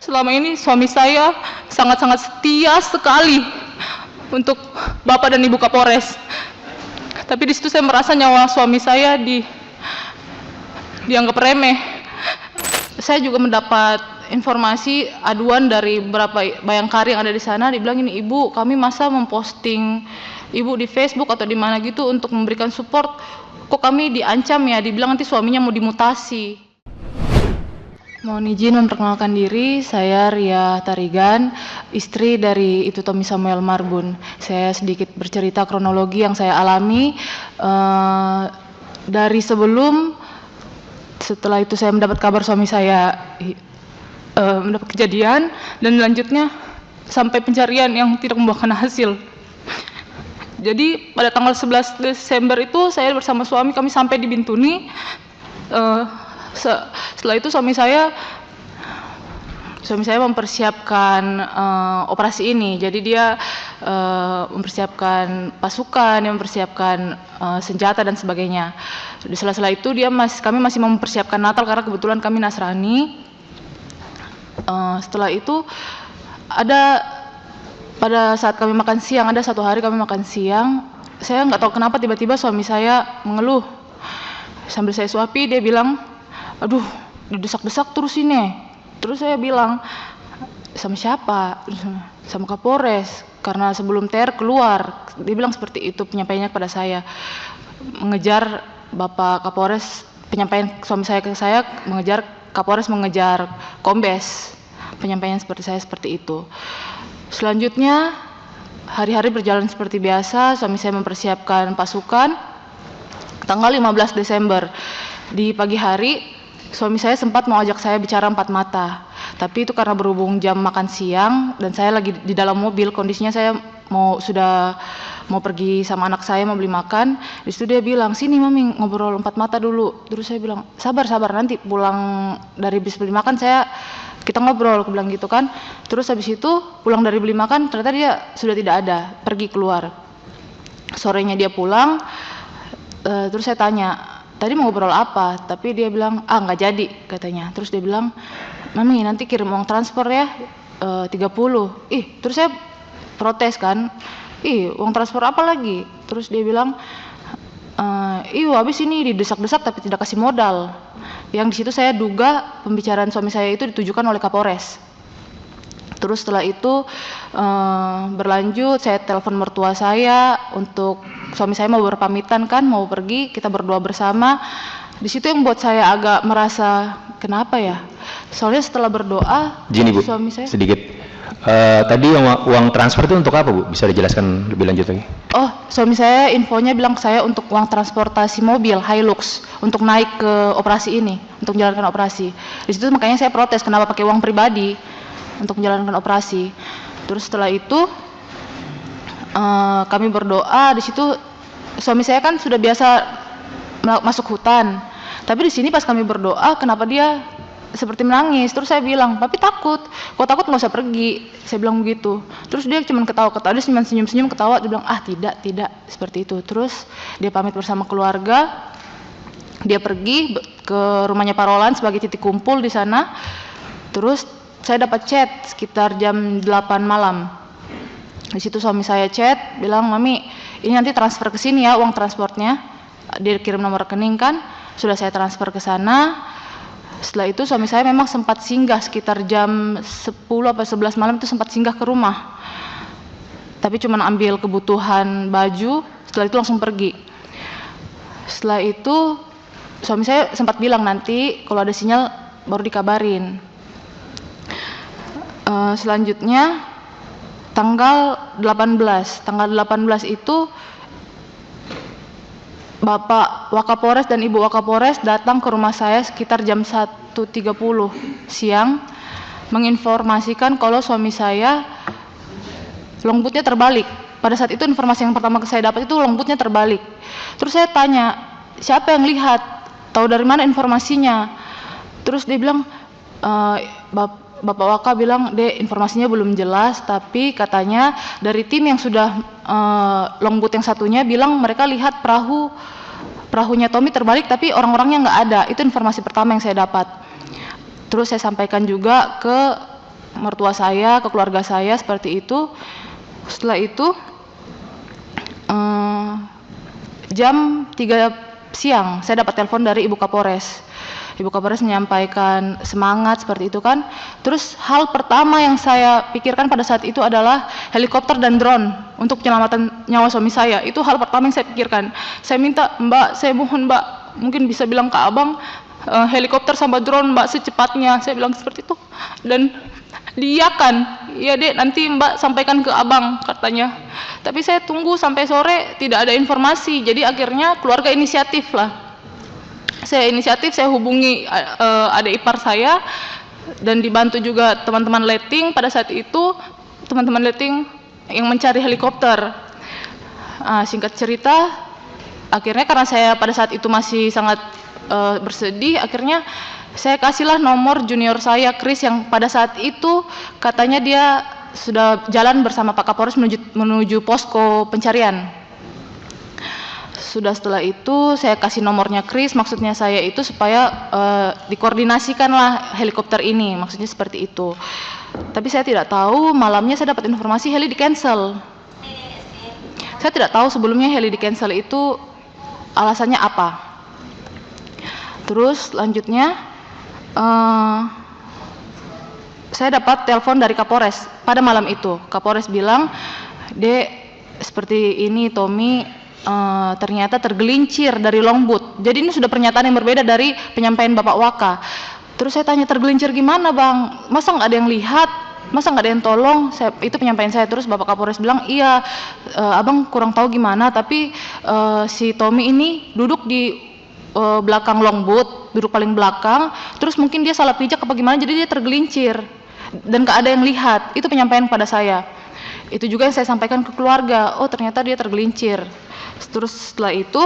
Selama ini suami saya sangat-sangat setia sekali untuk Bapak dan Ibu Kapolres. Tapi di situ saya merasa nyawa suami saya dianggap remeh. Saya juga mendapat informasi aduan dari beberapa bayangkari yang ada di sana, dibilang ini, Ibu, kami masa memposting Ibu di Facebook atau di mana gitu untuk memberikan support, kok kami diancam ya, dibilang nanti suaminya mau dimutasi. Mohon izin memperkenalkan diri, saya Ria Tarigan, istri dari Itu Tommy Samuel Marbun. Saya sedikit bercerita kronologi yang saya alami dari sebelum, setelah itu saya mendapat kabar suami saya mendapat kejadian, dan lanjutnya sampai pencarian yang tidak membuahkan hasil. Jadi pada tanggal 11 Desember itu saya bersama suami, kami sampai di Bintuni. Setelah itu suami saya mempersiapkan operasi ini. Jadi dia mempersiapkan pasukan, dia mempersiapkan senjata dan sebagainya. Di sela-sela itu kami masih mempersiapkan Natal karena kebetulan kami Nasrani. Setelah itu pada saat kami makan siang, ada satu hari kami makan siang, saya nggak tahu kenapa tiba-tiba suami saya mengeluh. Sambil saya suapi, dia bilang, aduh, didesak-desak terus ini. Terus saya bilang, sama siapa? Sama Kapolres, karena sebelum TR keluar. Dia bilang seperti itu penyampaiannya kepada saya. Mengejar Bapak Kapolres, penyampaian suami saya ke saya, mengejar Kapolres, mengejar Kombes. Penyampaian seperti itu. Selanjutnya, hari-hari berjalan seperti biasa, suami saya mempersiapkan pasukan. Tanggal 15 Desember, di pagi hari, suami saya sempat mau ajak saya bicara empat mata, tapi itu karena berhubung jam makan siang dan saya lagi di dalam mobil, kondisinya saya sudah mau pergi sama anak saya mau beli makan. Di situ dia bilang, sini Mami ngobrol empat mata dulu. Terus saya bilang, sabar nanti pulang dari bis beli makan kita ngobrol, aku bilang gitu kan. Terus habis itu pulang dari beli makan ternyata dia sudah tidak ada, pergi keluar. Sorenya dia pulang, terus saya tanya, tadi mau ngobrol apa? Tapi dia bilang, nggak jadi katanya. Terus dia bilang, Mami nanti kirim uang transfer ya 30. Terus saya protes kan, uang transfer apa lagi? Terus dia bilang, habis ini didesak-desak tapi tidak kasih modal. Yang di situ saya duga pembicaraan suami saya itu ditujukan oleh Kapolres. Terus setelah itu berlanjut, saya telepon mertua saya untuk suami saya mau berpamitan kan, mau pergi, kita berdoa bersama. Di situ yang buat saya agak merasa kenapa ya? Soalnya setelah berdoa, Bu, suami saya sedikit. Tadi uang transfer itu untuk apa, Bu? Bisa dijelaskan lebih lanjut lagi? Suami saya infonya bilang ke saya untuk uang transportasi mobil Hilux untuk naik ke operasi ini, untuk menjalankan operasi. Di situ makanya saya protes kenapa pakai uang pribadi untuk menjalankan operasi. Terus setelah itu kami berdoa. Di situ suami saya kan sudah biasa masuk hutan, tapi di sini pas kami berdoa kenapa dia seperti menangis. Terus saya bilang, papi takut, kok takut nggak usah pergi, saya bilang begitu. Terus dia cuma ketawa-ketawa, dia senyum-senyum ketawa, dia bilang tidak seperti itu. Terus dia pamit bersama keluarga, dia pergi ke rumahnya Pak Roland sebagai titik kumpul di sana. Terus saya dapat chat sekitar jam 8 malam. Di situ suami saya chat, bilang, Mami, ini nanti transfer ke sini ya uang transportnya. Dia kirim nomor rekening kan, sudah saya transfer ke sana. Setelah itu suami saya memang sempat singgah sekitar jam 10 atau 11 malam itu sempat singgah ke rumah. Tapi cuma ambil kebutuhan baju, setelah itu langsung pergi. Setelah itu suami saya sempat bilang nanti kalau ada sinyal baru dikabarin. Selanjutnya tanggal 18 itu Bapak Wakapolres dan Ibu Wakapolres datang ke rumah saya sekitar jam 1.30 siang menginformasikan kalau suami saya longbootnya terbalik. Pada saat itu informasi yang pertama saya dapat itu longbootnya terbalik. Terus saya tanya, siapa yang lihat? Tahu dari mana informasinya? Terus dia bilang, Bapak Waka bilang, informasinya belum jelas, tapi katanya dari tim yang sudah longboot yang satunya bilang mereka lihat perahunya Tommy terbalik tapi orang-orangnya nggak ada. Itu informasi pertama yang saya dapat. Terus saya sampaikan juga ke mertua saya, ke keluarga saya seperti itu. Setelah itu jam 3 siang saya dapat telepon dari Ibu Kapolres. Ibu Kapolres menyampaikan semangat seperti itu kan. Terus hal pertama yang saya pikirkan pada saat itu adalah helikopter dan drone untuk penyelamatan nyawa suami saya. Itu hal pertama yang saya pikirkan. Saya minta, Mbak, saya mohon Mbak, mungkin bisa bilang ke Abang, helikopter sama drone Mbak secepatnya. Saya bilang seperti itu. Dan diiyakan, iya Dek, nanti Mbak sampaikan ke Abang, katanya. Tapi saya tunggu sampai sore tidak ada informasi. Jadi akhirnya keluarga inisiatif lah. Saya inisiatif, saya hubungi adik ipar saya dan dibantu juga teman-teman letting. Pada saat itu teman-teman letting yang mencari helikopter. Singkat cerita, akhirnya karena saya pada saat itu masih sangat bersedih, akhirnya saya kasihlah nomor junior saya, Chris, yang pada saat itu katanya dia sudah jalan bersama Pak Kapolres menuju posko pencarian. Sudah setelah itu saya kasih nomornya Chris, maksudnya saya itu supaya dikoordinasikanlah helikopter ini, maksudnya seperti itu. Tapi saya tidak tahu, malamnya saya dapat informasi heli di cancel. Saya tidak tahu sebelumnya heli di cancel itu alasannya apa. Terus lanjutnya saya dapat telepon dari Kapolres pada malam itu. Kapolres bilang, Dek, seperti ini Tommy ternyata tergelincir dari longboat. Jadi ini sudah pernyataan yang berbeda dari penyampaian Bapak Waka. Terus saya tanya, tergelincir gimana Bang? Masa nggak ada yang lihat? Masa nggak ada yang tolong? Itu penyampaian saya. Terus Bapak Kapolres bilang, iya Abang kurang tahu gimana, tapi si Tommy ini duduk di belakang longboat, duduk paling belakang, terus mungkin dia salah pijak apa gimana, jadi dia tergelincir dan nggak ada yang lihat. Itu penyampaian pada saya. Itu juga yang saya sampaikan ke keluarga, oh ternyata dia tergelincir. Terus setelah itu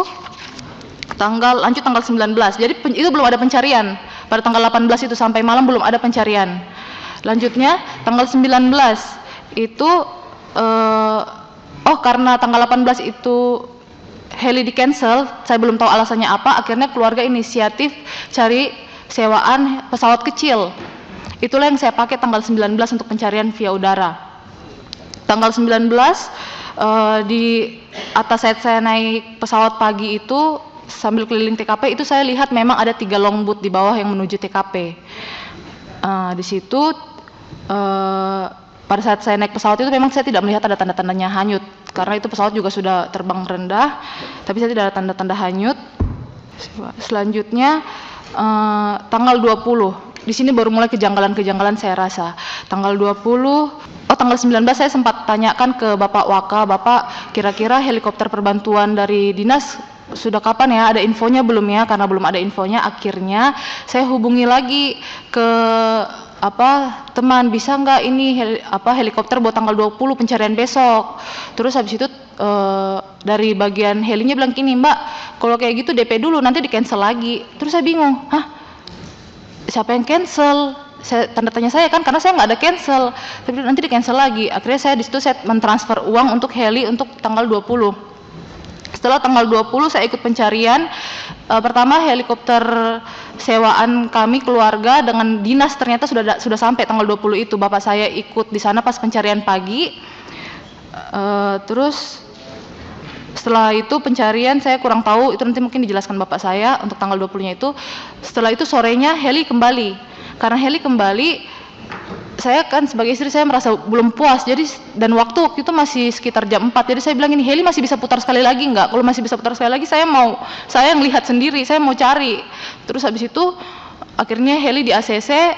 lanjut tanggal 19, jadi itu belum ada pencarian. Pada tanggal 18 itu sampai malam belum ada pencarian. Lanjutnya tanggal 19 itu karena tanggal 18 itu heli di cancel, saya belum tahu alasannya apa, akhirnya keluarga inisiatif cari sewaan pesawat kecil. Itulah yang saya pakai tanggal 19 untuk pencarian via udara. Tanggal 19 di atas saya naik pesawat pagi itu sambil keliling TKP itu saya lihat memang ada 3 longboat di bawah yang menuju TKP. Di situ pada saat saya naik pesawat itu memang saya tidak melihat ada tanda-tandanya hanyut karena itu pesawat juga sudah terbang rendah, tapi saya tidak ada tanda-tanda hanyut. Selanjutnya tanggal 20, di sini baru mulai kejanggalan-kejanggalan saya rasa. Tanggal 19 saya sempat tanyakan ke Bapak Waka, Bapak kira-kira helikopter perbantuan dari dinas sudah kapan ya, ada infonya belum ya? Karena belum ada infonya, akhirnya saya hubungi lagi ke teman, bisa nggak ini helikopter buat tanggal 20 pencarian besok. Terus habis itu dari bagian helinya bilang gini, Mbak, kalau kayak gitu DP dulu, nanti di cancel lagi. Terus saya bingung, siapa yang cancel? Tanda tanya saya kan, karena saya nggak ada cancel, tapi nanti di cancel lagi. Akhirnya saya di situ saya mentransfer uang untuk heli untuk tanggal 20. Setelah tanggal 20 saya ikut pencarian. Pertama helikopter sewaan kami keluarga dengan dinas ternyata sudah sampai tanggal 20 itu. Bapak saya ikut di sana pas pencarian pagi. Terus setelah itu pencarian saya kurang tahu, itu nanti mungkin dijelaskan Bapak saya untuk tanggal 20-nya itu. Setelah itu sorenya heli kembali. Karena heli kembali, saya kan sebagai istri saya merasa belum puas, jadi dan waktu itu masih sekitar jam 4, jadi saya bilang ini heli masih bisa putar sekali lagi nggak? Kalau masih bisa putar sekali lagi saya yang lihat sendiri, saya mau cari. Terus habis itu akhirnya heli di ACC,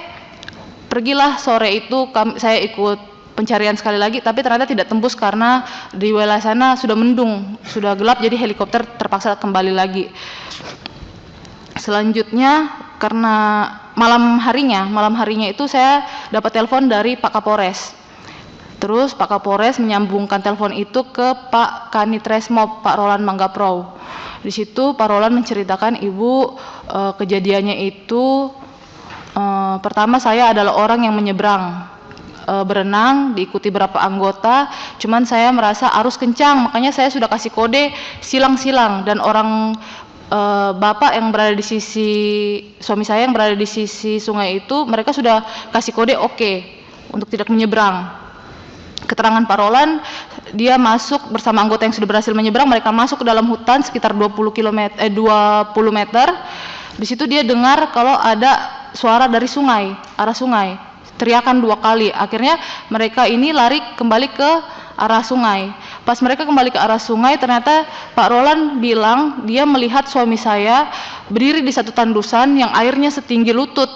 pergilah sore itu saya ikut pencarian sekali lagi, tapi ternyata tidak tembus karena di wilayah sana sudah mendung, sudah gelap, jadi helikopter terpaksa kembali lagi. Selanjutnya karena malam harinya itu saya dapat telepon dari Pak Kapolres. Terus Pak Kapolres menyambungkan telepon itu ke Pak Kanit Resmob, Pak Roland Manggaprau. Di situ Pak Roland menceritakan, Ibu, kejadiannya itu pertama saya adalah orang yang menyeberang berenang, diikuti berapa anggota, cuman saya merasa arus kencang, makanya saya sudah kasih kode silang-silang, dan orang bapak yang berada di sisi suami saya yang berada di sisi sungai itu, mereka sudah kasih kode oke. untuk tidak menyeberang. Keterangan Pak Roland, dia masuk bersama anggota yang sudah berhasil menyeberang, mereka masuk ke dalam hutan sekitar 20 meter. Di situ dia dengar kalau ada suara dari sungai, arah sungai, teriakan 2 kali. Akhirnya mereka ini lari kembali ke arah sungai. Pas mereka kembali ke arah sungai, ternyata Pak Roland bilang dia melihat suami saya berdiri di satu tandusan yang airnya setinggi lutut.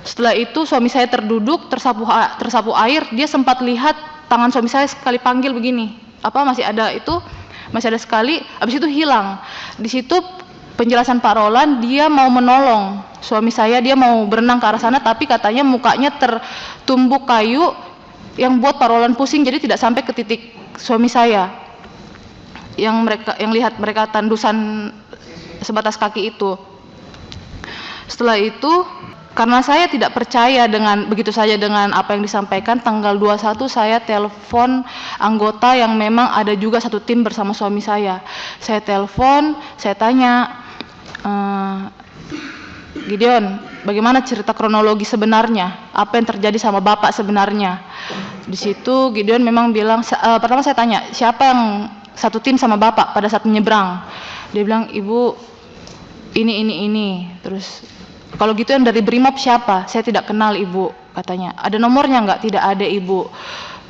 Setelah itu suami saya terduduk, tersapu air, dia sempat lihat tangan suami saya sekali panggil begini. Masih ada sekali, habis itu hilang. Di situ penjelasan Pak Roland, dia mau menolong suami saya, dia mau berenang ke arah sana, tapi katanya mukanya tertumbuk kayu yang buat Pak Roland pusing, jadi tidak sampai ke titik suami saya yang lihat mereka tandusan sebatas kaki itu. Setelah itu, karena saya tidak percaya begitu saja dengan apa yang disampaikan, tanggal 21 saya telepon anggota yang memang ada juga satu tim bersama suami saya. Saya telepon, saya tanya, Gideon, bagaimana cerita kronologi sebenarnya? Apa yang terjadi sama Bapak sebenarnya? Di situ Gideon memang bilang, pertama saya tanya, siapa yang satu tim sama Bapak pada saat menyeberang? Dia bilang, Ibu, ini. Terus, kalau gitu yang dari Brimob siapa? Saya tidak kenal, Ibu, katanya. Ada nomornya enggak? Tidak ada, Ibu.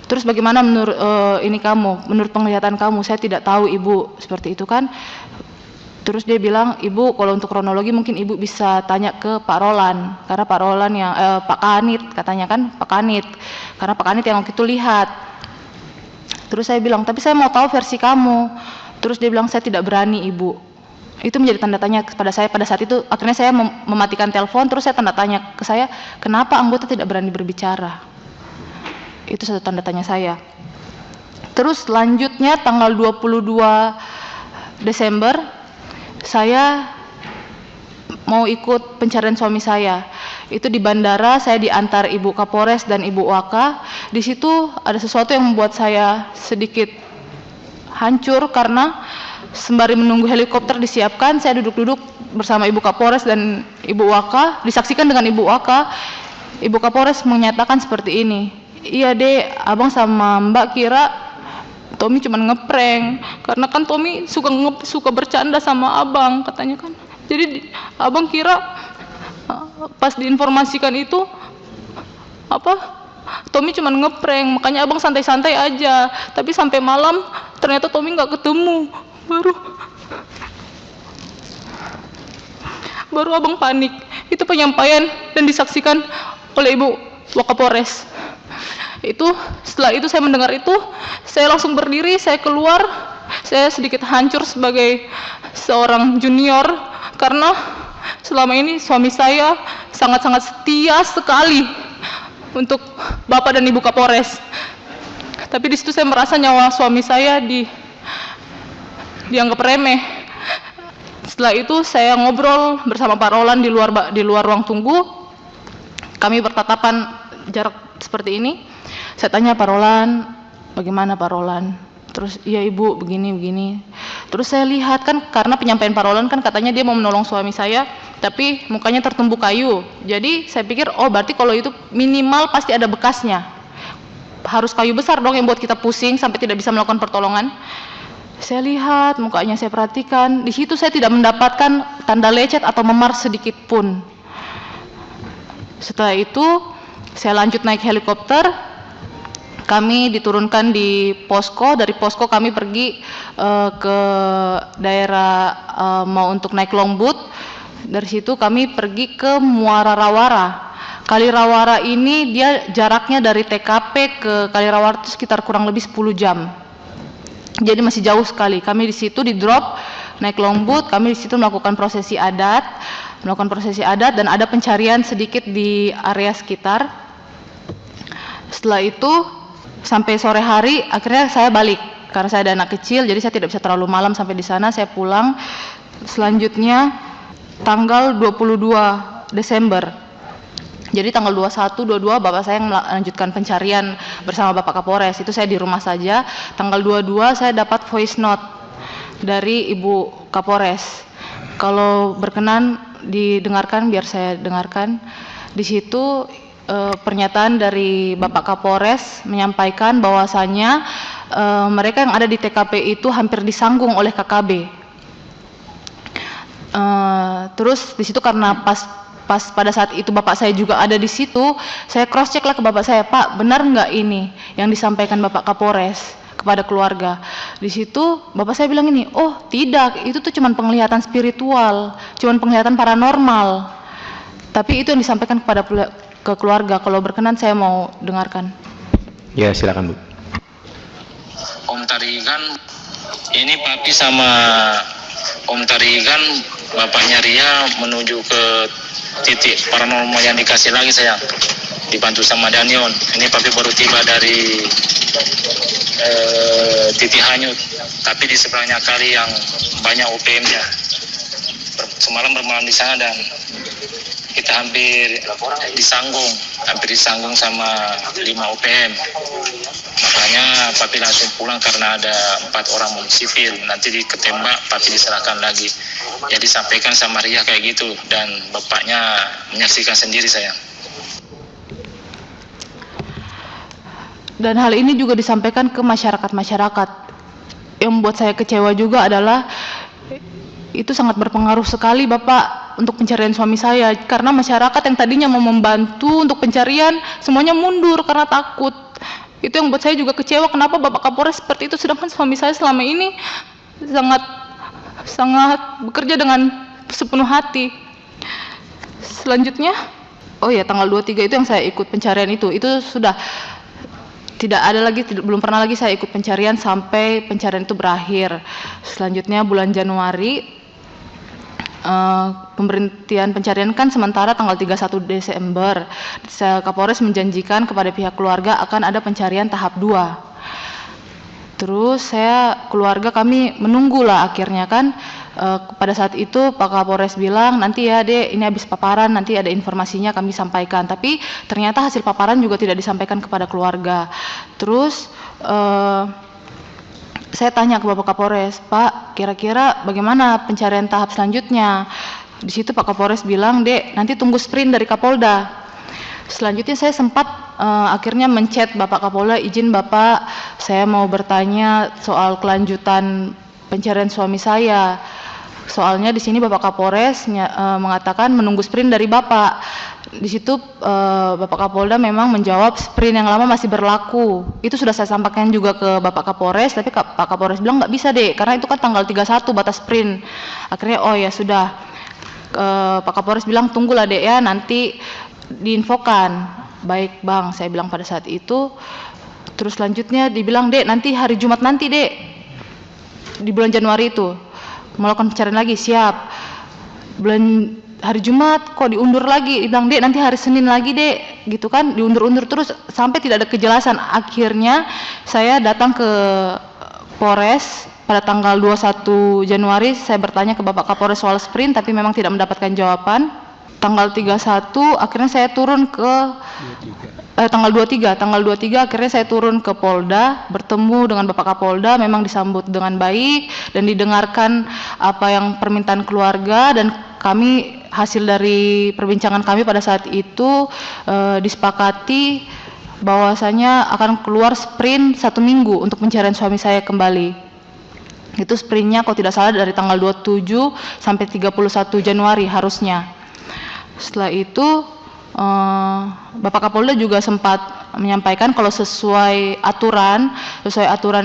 Terus bagaimana menurut penglihatan kamu? Saya tidak tahu, Ibu, seperti itu kan. Terus dia bilang, Ibu, kalau untuk kronologi mungkin Ibu bisa tanya ke Pak Roland, karena Pak Roland yang Pak Kanit katanya kan, Pak Kanit, karena Pak Kanit yang waktu itu lihat. Terus saya bilang, tapi saya mau tahu versi kamu. Terus dia bilang, saya tidak berani, Ibu. Itu menjadi tanda tanya kepada saya pada saat itu. Akhirnya saya mematikan telepon, terus saya tanda tanya ke saya, kenapa anggota tidak berani berbicara? Itu satu tanda tanya saya. Terus selanjutnya tanggal 22 Desember, saya mau ikut pencarian suami saya. Itu di bandara, saya diantar Ibu Kapolres dan Ibu Waka. Di situ ada sesuatu yang membuat saya sedikit hancur karena sembari menunggu helikopter disiapkan, saya duduk-duduk bersama Ibu Kapolres dan Ibu Waka, disaksikan dengan Ibu Waka. Ibu Kapolres menyatakan seperti ini, iya Dek, Abang sama Mbak kira Tommy cuma ngeprank, karena kan Tommy suka bercanda sama Abang, katanya kan. Jadi Abang kira pas diinformasikan itu Tommy cuma ngeprank, makanya Abang santai-santai aja. Tapi sampai malam ternyata Tommy nggak ketemu. Baru Abang panik. Itu penyampaian dan disaksikan oleh Ibu Wakapolres. Setelah itu saya mendengar itu, saya langsung berdiri, saya keluar. Saya sedikit hancur sebagai seorang junior karena selama ini suami saya sangat-sangat setia sekali untuk Bapak dan Ibu Kapolres. Tapi di situ saya merasa nyawa suami saya dianggap remeh. Setelah itu saya ngobrol bersama Pak Roland di luar ruang tunggu. Kami bertatapan jarak seperti ini. Saya tanya Pak Roland, bagaimana Pak Roland? Terus, iya Ibu, begini. Terus saya lihat kan, karena penyampaian Pak Roland kan katanya dia mau menolong suami saya, tapi mukanya tertumbuk kayu. Jadi saya pikir, berarti kalau itu minimal pasti ada bekasnya. Harus kayu besar dong yang buat kita pusing sampai tidak bisa melakukan pertolongan. Saya lihat mukanya, saya perhatikan. Di situ saya tidak mendapatkan tanda lecet atau memar sedikit pun. Setelah itu saya lanjut naik helikopter. Kami diturunkan di posko. Dari posko kami pergi ke daerah mau untuk naik longboat. Dari situ kami pergi ke Muara Rawara. Kali Rawara ini dia jaraknya dari TKP ke Kali Rawara itu sekitar kurang lebih 10 jam. Jadi masih jauh sekali. Kami di situ di drop naik longboat. Kami di situ melakukan prosesi adat dan ada pencarian sedikit di area sekitar. Setelah itu sampai sore hari akhirnya saya balik karena saya ada anak kecil, jadi saya tidak bisa terlalu malam sampai di sana. Saya pulang selanjutnya tanggal 22 Desember. Jadi tanggal 21, 22 Bapak saya melanjutkan pencarian bersama Bapak Kapolres. Itu saya di rumah saja. Tanggal 22 saya dapat voice note dari Ibu Kapolres. Kalau berkenan didengarkan, biar saya dengarkan. Di situ pernyataan dari Bapak Kapolres menyampaikan bahwasannya mereka yang ada di TKP itu hampir disanggung oleh KKB. Terus di situ karena pas pada saat itu bapak saya juga ada di situ, saya cross check lah ke bapak saya, Pak, benar nggak ini yang disampaikan Bapak Kapolres kepada keluarga? Di situ bapak saya bilang ini, oh tidak, itu tuh cuman penglihatan spiritual, cuman penglihatan paranormal. Tapi itu yang disampaikan ke keluarga. Kalau berkenan saya mau dengarkan. Ya, silakan Bu. Om Tarigan, ini Papi sama Om Tarigan, bapaknya Ria menuju ke titik paranormal yang dikasih lagi sayang, dibantu sama Danion. Ini Papi baru tiba dari titik hanyut, tapi di sebelahnya kali yang banyak OPM-nya. Semalam bermalam di sana dan kita hampir disanggung sama 5 OPM. Makanya Papi langsung pulang karena ada 4 orang sipil. Nanti ketembak, Papi diserahkan lagi. Jadi sampaikan sama Ria kayak gitu dan bapaknya menyaksikan sendiri sayang. Dan hal ini juga disampaikan ke masyarakat-masyarakat. Yang membuat saya kecewa juga adalah itu sangat berpengaruh sekali Bapak untuk pencarian suami saya, karena masyarakat yang tadinya mau membantu untuk pencarian semuanya mundur karena takut. Itu yang buat saya juga kecewa, kenapa Bapak Kapolres seperti itu, sedangkan suami saya selama ini sangat bekerja dengan sepenuh hati. Selanjutnya, oh ya, tanggal 23 itu yang saya ikut pencarian itu sudah tidak ada lagi, belum pernah lagi saya ikut pencarian sampai pencarian itu berakhir. Selanjutnya bulan Januari, pemberhentian pencarian kan sementara tanggal 31 Desember. Kapolres menjanjikan kepada pihak keluarga akan ada pencarian tahap 2. Terus keluarga kami menunggulah akhirnya kan. Pada saat itu Pak Kapolres bilang, nanti ya Dek, ini habis paparan, nanti ada informasinya kami sampaikan. Tapi ternyata hasil paparan juga tidak disampaikan kepada keluarga. Terus saya tanya ke Bapak Kapolres, Pak, kira-kira bagaimana pencarian tahap selanjutnya? Di situ Pak Kapolres bilang, Dek, nanti tunggu sprint dari Kapolda. Selanjutnya saya sempat akhirnya menchat Bapak Kapolda, izin Bapak, saya mau bertanya soal kelanjutan pencarian suami saya. Soalnya di sini Bapak Kapolres mengatakan menunggu sprint dari Bapak. Di situ Bapak Kapolda memang menjawab sprint yang lama masih berlaku. Itu sudah saya sampaikan juga ke Bapak Kapolres, tapi Pak Kapolres bilang nggak bisa Dek, karena itu kan tanggal 31 batas sprint. Akhirnya oh ya sudah, Pak Kapolres bilang tunggulah Dek ya, nanti diinfokan. Baik Bang, saya bilang pada saat itu. Terus selanjutnya dibilang, Dek, nanti hari Jumat nanti Dek, di bulan Januari itu melakukan pencarian lagi. Siap. Hari Jumat kok diundur lagi, dibilang Dek nanti hari Senin lagi Dek, gitu kan, diundur-undur terus sampai tidak ada kejelasan. Akhirnya saya datang ke Polres pada tanggal 21 Januari, saya bertanya ke Bapak Kapolres soal sprint tapi memang tidak mendapatkan jawaban. Tanggal 31 akhirnya saya turun ke tanggal 23 akhirnya saya turun ke Polda, bertemu dengan Bapak Kapolda, memang disambut dengan baik dan didengarkan apa yang permintaan keluarga, dan kami hasil dari perbincangan kami pada saat itu disepakati bahwasanya akan keluar sprint 1 minggu untuk pencarian suami saya kembali. Itu sprintnya kalau tidak salah dari tanggal 27 sampai 31 Januari harusnya. Setelah itu Bapak Kapolda juga sempat menyampaikan kalau sesuai aturan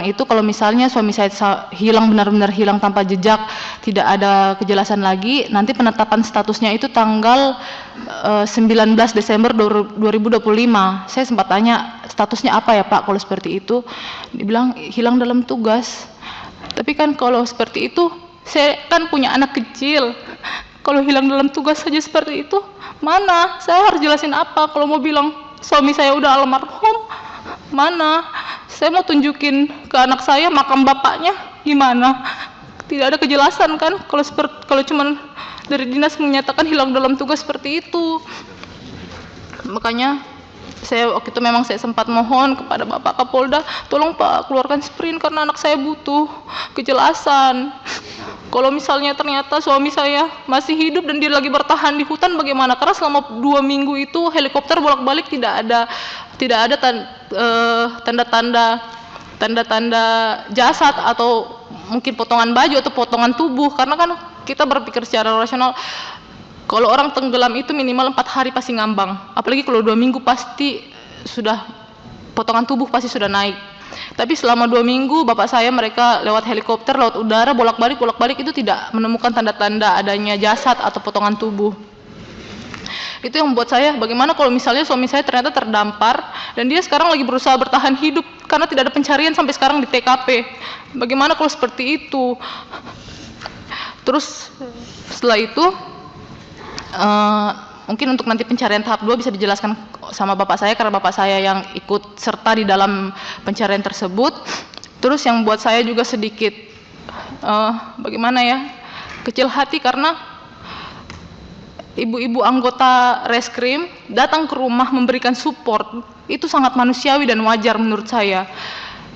itu kalau misalnya suami saya hilang, benar-benar hilang tanpa jejak, tidak ada kejelasan lagi, nanti penetapan statusnya itu tanggal 19 Desember 2025. Saya sempat tanya statusnya apa ya Pak kalau seperti itu, dibilang hilang dalam tugas. Tapi kan kalau seperti itu, saya kan punya anak kecil. Kalau hilang dalam tugas saja seperti itu, mana? Saya harus jelasin apa? Kalau mau bilang suami saya udah almarhum, mana? Saya mau tunjukin ke anak saya makam bapaknya, gimana? Tidak ada kejelasan kan? Kalau cuman dari dinas menyatakan hilang dalam tugas seperti itu. Makanya waktu itu memang saya sempat mohon kepada Bapak Kapolda, tolong Pak keluarkan sprint karena anak saya butuh kejelasan. Kalau misalnya ternyata suami saya masih hidup dan dia lagi bertahan di hutan bagaimana? Karena selama 2 minggu itu helikopter bolak-balik tidak ada tanda-tanda jasad atau mungkin potongan baju atau potongan tubuh. Karena kan kita berpikir secara rasional, kalau orang tenggelam itu minimal 4 hari pasti ngambang. Apalagi kalau 2 minggu pasti sudah potongan tubuh pasti sudah naik. Tapi selama 2 minggu bapak saya mereka lewat helikopter, lewat udara bolak-balik itu tidak menemukan tanda-tanda adanya jasad atau potongan tubuh. Itu yang membuat saya, bagaimana kalau misalnya suami saya ternyata terdampar dan dia sekarang lagi berusaha bertahan hidup karena tidak ada pencarian sampai sekarang di TKP. Bagaimana kalau seperti itu? Terus setelah itu mungkin untuk nanti pencarian tahap 2 bisa dijelaskan sama bapak saya karena bapak saya yang ikut serta di dalam pencarian tersebut. Terus yang buat saya juga sedikit bagaimana ya, kecil hati karena ibu-ibu anggota reskrim datang ke rumah memberikan support. Itu sangat manusiawi dan wajar menurut saya.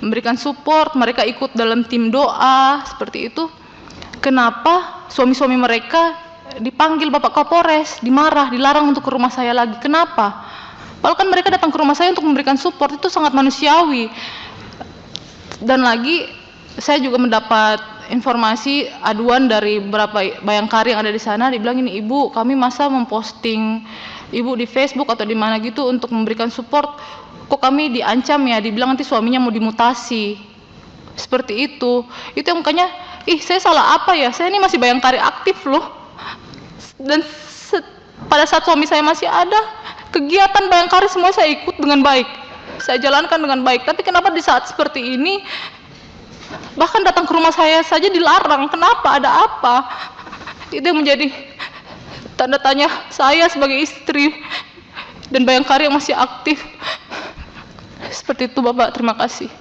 Memberikan support, mereka ikut dalam tim doa seperti itu. Kenapa suami-suami mereka dipanggil Bapak Kapolres, dimarah, dilarang untuk ke rumah saya lagi? Kenapa? Padahal kan mereka datang ke rumah saya untuk memberikan support, itu sangat manusiawi. Dan lagi saya juga mendapat informasi aduan dari beberapa bayangkari yang ada di sana, dibilang ini ibu, kami masa memposting ibu di Facebook atau di mana gitu untuk memberikan support, kok kami diancam ya, dibilang nanti suaminya mau dimutasi. Seperti itu yang makanya, saya salah apa ya, saya ini masih bayangkari aktif loh. Dan pada saat suami saya masih ada, kegiatan bayangkari semua saya ikut dengan baik, saya jalankan dengan baik. Tapi kenapa di saat seperti ini bahkan datang ke rumah saya saja dilarang? Kenapa? Ada apa? Itu yang menjadi tanda tanya saya sebagai istri dan bayangkari yang masih aktif. Seperti itu Bapak, terima kasih.